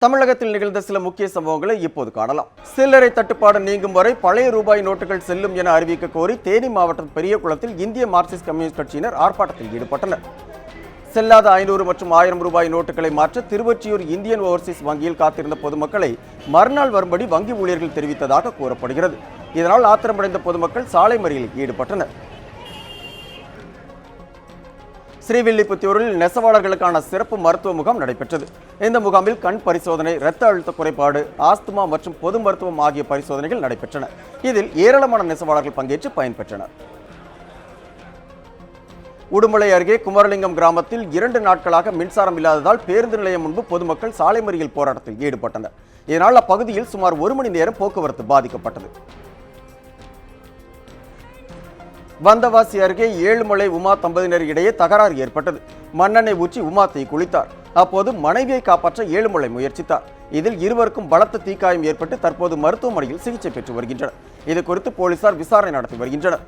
தமிழகத்தில் நிகழ்ந்த சில முக்கிய சம்பவங்களை இப்போது காணலாம். சில்லறை தட்டுப்பாடு நீங்கும் வரை பழைய ரூபாய் நோட்டுகள் செல்லும் என அறிவிக்க கோரி தேனி மாவட்டம் பெரியகுளத்தில் இந்திய மார்க்சிஸ்ட் கம்யூனிஸ்ட் கட்சியினர் ஆர்ப்பாட்டத்தில் ஈடுபட்டனர். செல்லாத 500 மற்றும் 1000 ரூபாய் நோட்டுகளை மாற்ற திருவொற்றியூர் இந்தியன் ஓவர்சீஸ் வங்கியில் காத்திருந்த பொதுமக்களை மறுநாள் வரும்படி வங்கி ஊழியர்கள் தெரிவித்ததாக கூறப்படுகிறது. இதனால் ஆத்திரமடைந்த பொதுமக்கள் சாலை மறியலில் ஈடுபட்டனர். ஸ்ரீவில்லிபுத்தூரில் நெசவாளர்களுக்கான சிறப்பு மருத்துவ முகாம் நடைபெற்றது. இந்த முகாமில் கண் பரிசோதனை, இரத்த அழுத்த குறைபாடு, ஆஸ்துமா மற்றும் பொது மருத்துவம் ஆகிய பரிசோதனைகள் நடைபெற்றன. இதில் ஏராளமான நெசவாளர்கள் பங்கேற்று பயன்பெற்றனர். உடுமலை அருகே குமரலிங்கம் கிராமத்தில் 2 நாட்களாக மின்சாரம் இல்லாததால் பேருந்து நிலையம் முன்பு பொதுமக்கள் சாலை மறியல் போராட்டத்தில் ஈடுபட்டனர். இதனால் அப்பகுதியில் சுமார் 1 மணி நேரம் போக்குவரத்து பாதிக்கப்பட்டது. வந்தவாசி அருகே ஏழுமலை உமா தம்பதியினர் இடையே தகராறு ஏற்பட்டது. மண்ணெண்ணெய் ஊற்றி உமா தீ குளித்தார். அப்போது மனைவியை காப்பாற்ற ஏழுமலை முயற்சித்தார். இதில் இருவருக்கும் பலத்த தீக்காயம் ஏற்பட்டு தற்போது மருத்துவமனையில் சிகிச்சை பெற்று வருகின்றனர். இது குறித்து போலீசார் விசாரணை நடத்தி வருகின்றனர்.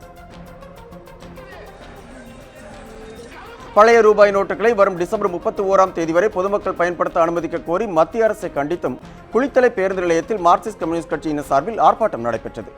பழைய ரூபாய் நோட்டுகளை வரும் டிசம்பர் 31ஆம் தேதி வரை பொதுமக்கள் பயன்படுத்த அனுமதிக்க கோரி மத்திய அரசை கண்டித்தும் குளித்தலை பேருந்து நிலையத்தில் மார்க்சிஸ்ட் கம்யூனிஸ்ட் கட்சியினர் சார்பில் ஆர்ப்பாட்டம் நடைபெற்றது.